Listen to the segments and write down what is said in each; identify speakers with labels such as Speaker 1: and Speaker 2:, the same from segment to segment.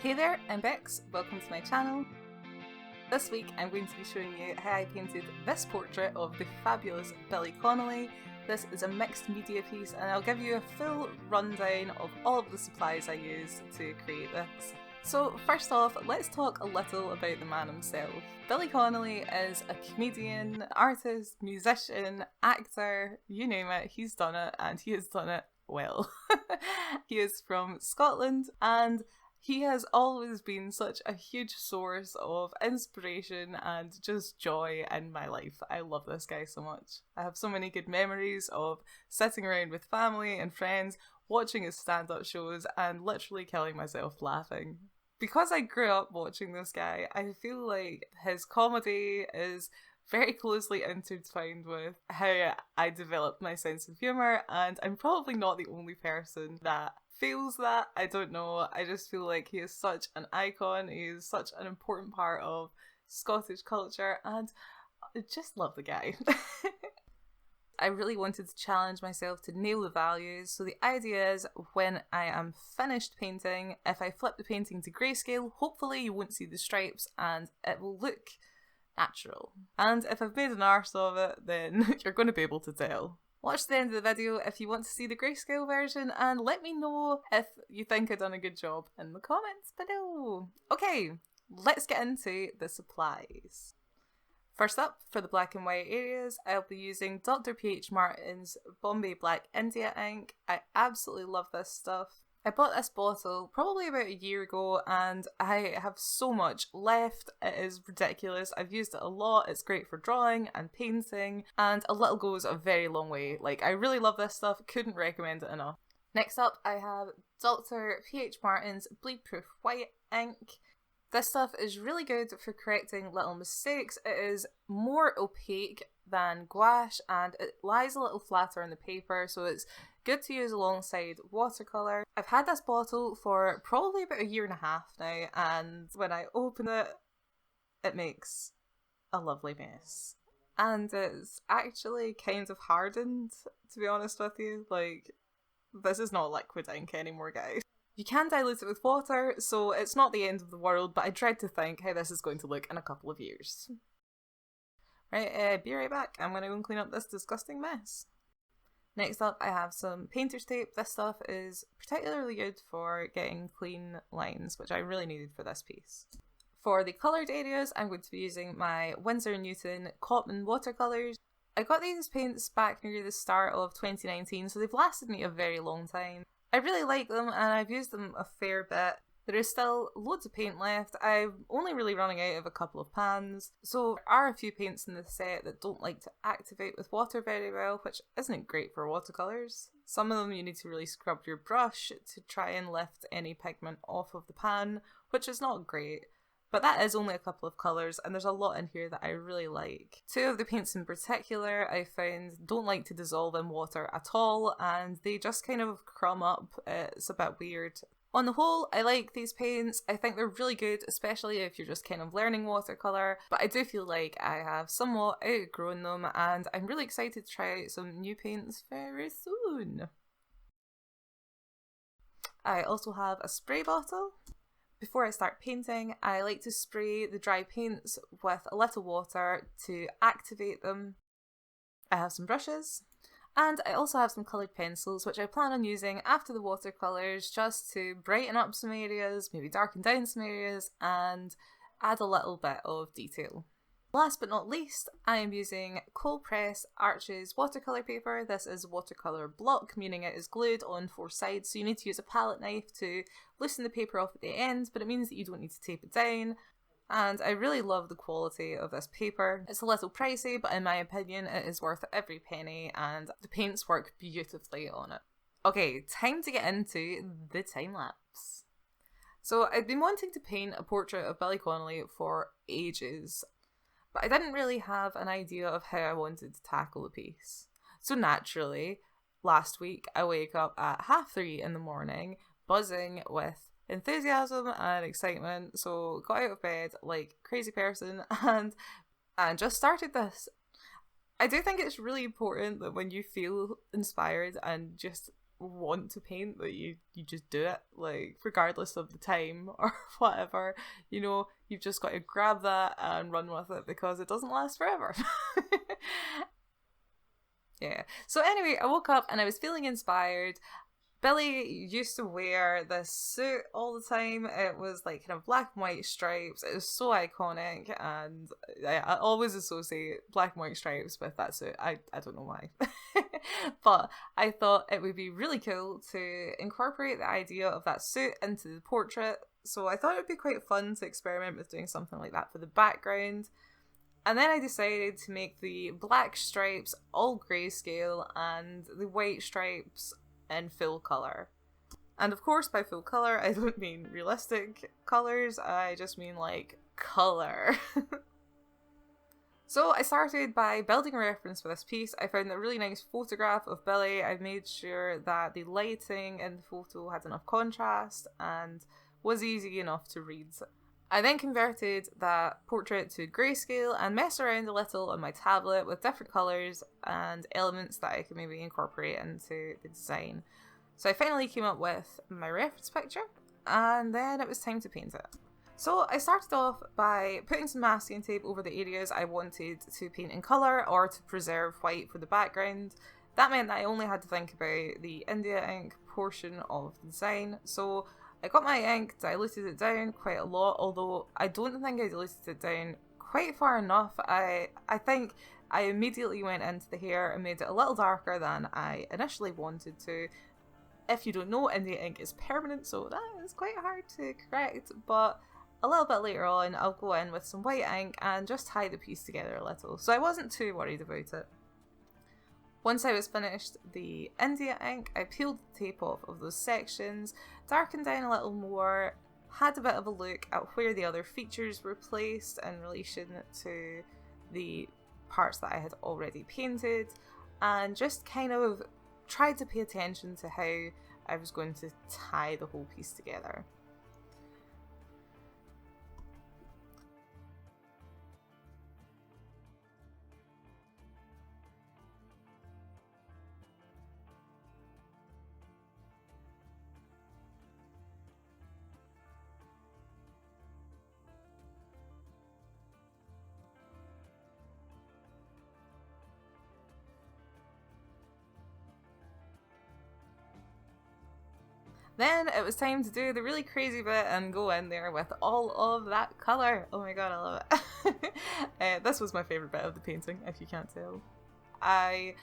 Speaker 1: Hey there, I'm Bex, welcome to my channel. This week I'm going to be showing you how I painted this portrait of the fabulous Billy Connolly. This is a mixed media piece and I'll give you a full rundown of all of the supplies I used to create this. So first off, let's talk a little about the man himself. Billy Connolly is a comedian, artist, musician, actor, you name it, he's done it and he has done it well. He is from Scotland and he has always been such a huge source of inspiration and just joy in my life. I love this guy so much. I have so many good memories of sitting around with family and friends, watching his stand-up shows and literally killing myself laughing. Because I grew up watching this guy, I feel like his comedy is very closely intertwined with how I developed my sense of humour, and I'm probably not the only person that feels that. I don't know, I just feel like he is such an icon, he is such an important part of Scottish culture, and I just love the guy. I really wanted to challenge myself to nail the values, so the idea is when I am finished painting, if I flip the painting to grayscale, hopefully you won't see the stripes and it will look natural. And if I've made an arse of it, then you're going to be able to tell. Watch the end of the video if you want to see the grayscale version and let me know if you think I've done a good job in the comments below. Okay, let's get into the supplies. First up, for the black and white areas, I'll be using Dr. P.H. Martin's Bombay Black India ink. I absolutely love this stuff. I bought this bottle probably about a year ago and I have so much left. It is ridiculous. I've used it a lot. It's great for drawing and painting and a little goes a very long way. Like, I really love this stuff. Couldn't recommend it enough. Next up, I have Dr. P.H. Martin's Bleed Proof White ink. This stuff is really good for correcting little mistakes. It is more opaque than gouache and it lies a little flatter on the paper, so it's good to use alongside watercolour. I've had this bottle for probably about a year and a half now, and when I open it, it makes a lovely mess. And it's actually kind of hardened, to be honest with you. Like, this is not liquid ink anymore, guys. You can dilute it with water, so it's not the end of the world, but I dread to think how this is going to look in a couple of years. Right, be right back. I'm going to go and clean up this disgusting mess. Next up, I have some painter's tape. This stuff is particularly good for getting clean lines, which I really needed for this piece. For the coloured areas, I'm going to be using my Winsor & Newton Cotman watercolours. I got these paints back near the start of 2019, so they've lasted me a very long time. I really like them and I've used them a fair bit. There is still loads of paint left. I'm only really running out of a couple of pans, so there are a few paints in the set that don't like to activate with water very well, which isn't great for watercolours. Some of them you need to really scrub your brush to try and lift any pigment off of the pan, which is not great. But that is only a couple of colours and there's a lot in here that I really like. Two of the paints in particular I found don't like to dissolve in water at all and they just kind of crumb up. It's a bit weird. On the whole, I like these paints. I think they're really good, especially if you're just kind of learning watercolour, but I do feel like I have somewhat outgrown them and I'm really excited to try out some new paints very soon. I also have a spray bottle. Before I start painting, I like to spray the dry paints with a little water to activate them. I have some brushes, and I also have some coloured pencils which I plan on using after the watercolours just to brighten up some areas, maybe darken down some areas, and add a little bit of detail. Last but not least, I am using Cold Press Arches watercolour paper. This is watercolour block, meaning it is glued on 4 sides, so you need to use a palette knife to loosen the paper off at the end, but it means that you don't need to tape it down. And I really love the quality of this paper. It's a little pricey, but in my opinion it is worth every penny and the paints work beautifully on it. Okay, time to get into the time lapse. So I've been wanting to paint a portrait of Billy Connolly for ages, but I didn't really have an idea of how I wanted to tackle the piece. So naturally, last week I wake up at 3:30 in the morning, buzzing with enthusiasm and excitement, so got out of bed like a crazy person and just started this. I do think it's really important that when you feel inspired and just want to paint, that you just do it, like, regardless of the time or whatever, you know, you've just got to grab that and run with it because it doesn't last forever. Yeah. So anyway, I woke up and I was feeling inspired. Billy used to wear this suit all the time. It was like kind of black and white stripes. It was so iconic, and I always associate black and white stripes with that suit. I don't know why. But I thought it would be really cool to incorporate the idea of that suit into the portrait. So I thought it would be quite fun to experiment with doing something like that for the background. And then I decided to make the black stripes all grayscale and the white stripes in full colour. And of course, by full colour, I don't mean realistic colours, I just mean like colour. So I started by building a reference for this piece. I found a really nice photograph of Billy. I made sure that the lighting in the photo had enough contrast and was easy enough to read. I then converted that portrait to grayscale and messed around a little on my tablet with different colours and elements that I could maybe incorporate into the design. So I finally came up with my reference picture, and then it was time to paint it. So I started off by putting some masking tape over the areas I wanted to paint in colour or to preserve white for the background. That meant that I only had to think about the India ink portion of the design. So I got my ink, diluted it down quite a lot, although I don't think I diluted it down quite far enough. I think I immediately went into the hair and made it a little darker than I initially wanted to. If you don't know, India ink is permanent, so that is quite hard to correct, but a little bit later on I'll go in with some white ink and just tie the piece together a little, so I wasn't too worried about it. Once I was finished the India ink, I peeled the tape off of those sections, darkened down a little more, had a bit of a look at where the other features were placed in relation to the parts that I had already painted, and just kind of tried to pay attention to how I was going to tie the whole piece together. Then it was time to do the really crazy bit and go in there with all of that colour. Oh my god, I love it. This was my favourite bit of the painting, if you can't tell. I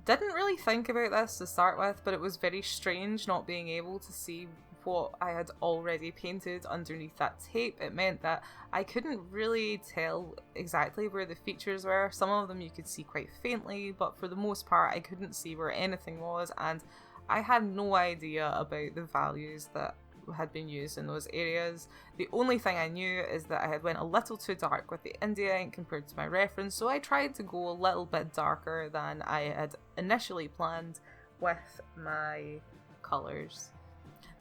Speaker 1: didn't really think about this to start with, but it was very strange not being able to see what I had already painted underneath that tape. It meant that I couldn't really tell exactly where the features were. Some of them you could see quite faintly, but for the most part I couldn't see where anything was, and I had no idea about the values that had been used in those areas. The only thing I knew is that I had went a little too dark with the India ink compared to my reference, so I tried to go a little bit darker than I had initially planned with my colours.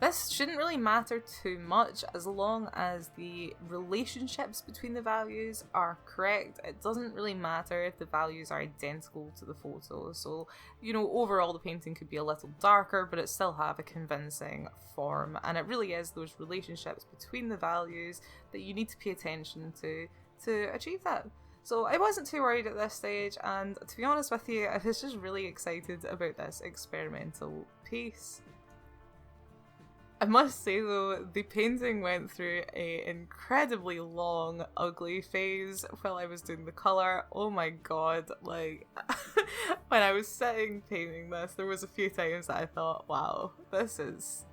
Speaker 1: This shouldn't really matter too much as long as the relationships between the values are correct. It doesn't really matter if the values are identical to the photo. So, you know, overall the painting could be a little darker, but it still have a convincing form. And it really is those relationships between the values that you need to pay attention to achieve that. So I wasn't too worried at this stage, and to be honest with you, I was just really excited about this experimental piece. I must say though, the painting went through an incredibly long, ugly phase while I was doing the colour. Oh my god, like, when I was sitting painting this, there was a few times that I thought, wow, this is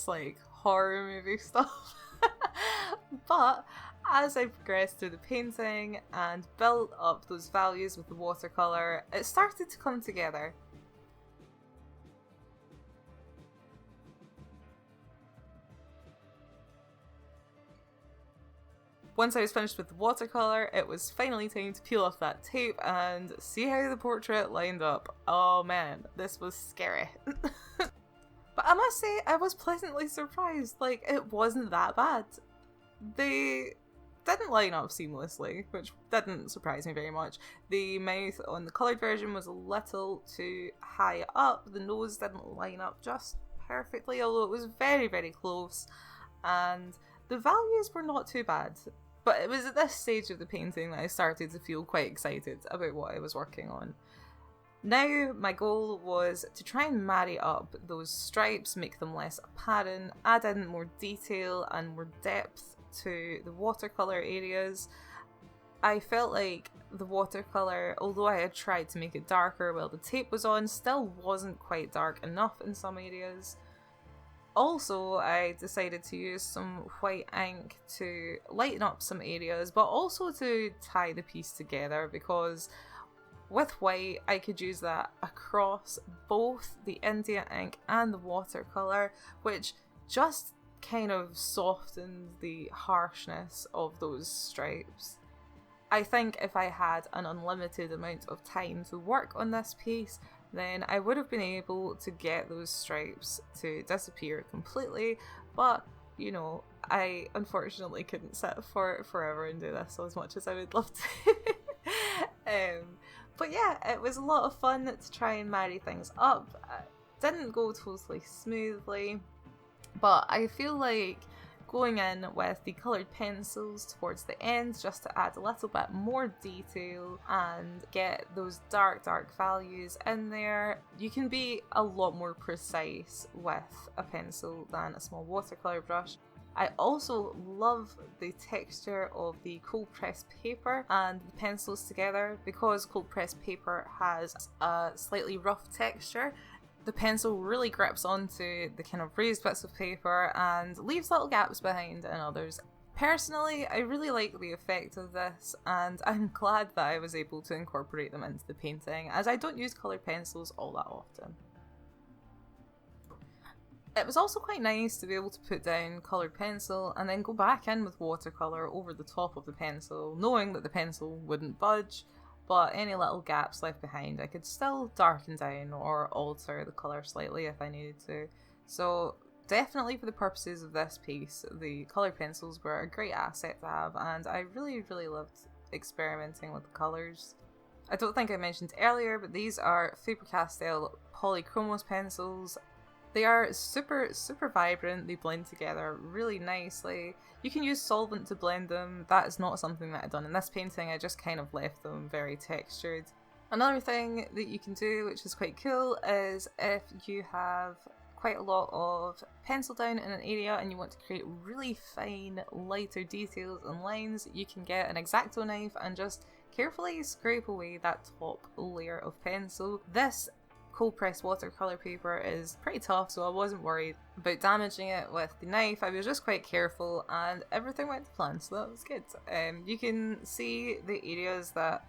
Speaker 1: like horror movie stuff. But as I progressed through the painting and built up those values with the watercolour, it started to come together. Once I was finished with the watercolour, it was finally time to peel off that tape and see how the portrait lined up. Oh man, this was scary. But I must say, I was pleasantly surprised. Like, it wasn't that bad. The didn't line up seamlessly, which didn't surprise me very much. The mouth on the coloured version was a little too high up. The nose didn't line up just perfectly, although it was very, very close. And the values were not too bad. But it was at this stage of the painting that I started to feel quite excited about what I was working on. Now, my goal was to try and marry up those stripes, make them less apparent, add in more detail and more depth to the watercolour areas. I felt like the watercolour, although I had tried to make it darker while the tape was on, still wasn't quite dark enough in some areas. Also, I decided to use some white ink to lighten up some areas, but also to tie the piece together, because with white I could use that across both the India ink and the watercolour, which just kind of softened the harshness of those stripes. I think if I had an unlimited amount of time to work on this piece, then I would have been able to get those stripes to disappear completely, but you know, I unfortunately couldn't sit for it forever and do this as much as I would love to. But yeah, it was a lot of fun to try and marry things up. It didn't go totally smoothly, but I feel like going in with the coloured pencils towards the end just to add a little bit more detail and get those dark values in there. You can be a lot more precise with a pencil than a small watercolour brush. I also love the texture of the cold pressed paper and the pencils together. Because cold pressed paper has a slightly rough texture, the pencil really grips onto the kind of raised bits of paper and leaves little gaps behind in others. Personally, I really like the effect of this, and I'm glad that I was able to incorporate them into the painting, as I don't use coloured pencils all that often. It was also quite nice to be able to put down coloured pencil and then go back in with watercolour over the top of the pencil, knowing that the pencil wouldn't budge, but any little gaps left behind I could still darken down or alter the colour slightly if I needed to. So definitely for the purposes of this piece, the coloured pencils were a great asset to have, and I really loved experimenting with the colours. I don't think I mentioned earlier, but these are Faber-Castell Polychromos pencils. They are super vibrant, they blend together really nicely. You can use solvent to blend them. That is not something that I've done in this painting, I just kind of left them very textured. Another thing that you can do, which is quite cool, is if you have quite a lot of pencil down in an area and you want to create really fine, lighter details and lines, you can get an X-Acto knife and just carefully scrape away that top layer of pencil. This cold pressed watercolour paper is pretty tough, so I wasn't worried about damaging it with the knife. I was just quite careful and everything went to plan, so that was good. You can see the areas that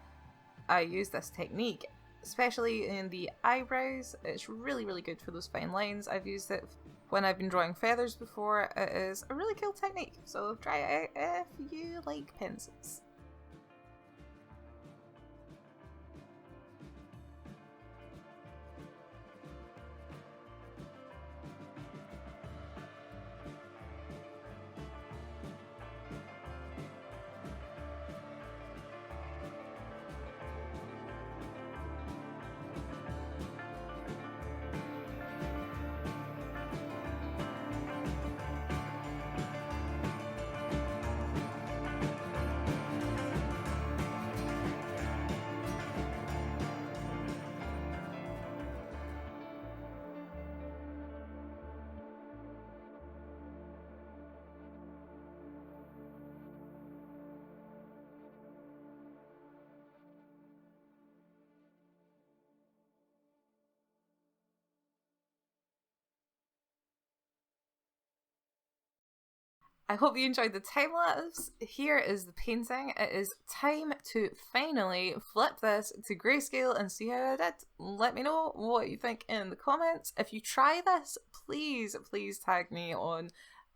Speaker 1: I use this technique, especially in the eyebrows. It's really good for those fine lines. I've used it when I've been drawing feathers before. It is a really cool technique, so try it out if you like pencils. I hope you enjoyed the time lapse. Here is the painting. It is time to finally flip this to grayscale and see how I did. Let me know what you think in the comments. If you try this, please tag me on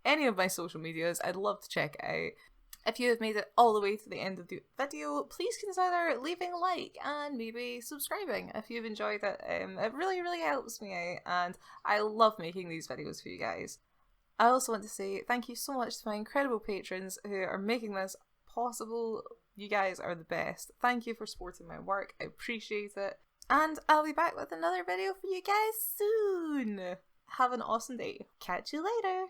Speaker 1: any of my social medias. I'd love to check it out. If you have made it all the way to the end of the video, please consider leaving a like and maybe subscribing if you've enjoyed it. It really helps me out, and I love making these videos for you guys. I also want to say thank you so much to my incredible patrons who are making this possible. You guys are the best. Thank you for supporting my work. I appreciate it. And I'll be back with another video for you guys soon. Have an awesome day. Catch you later.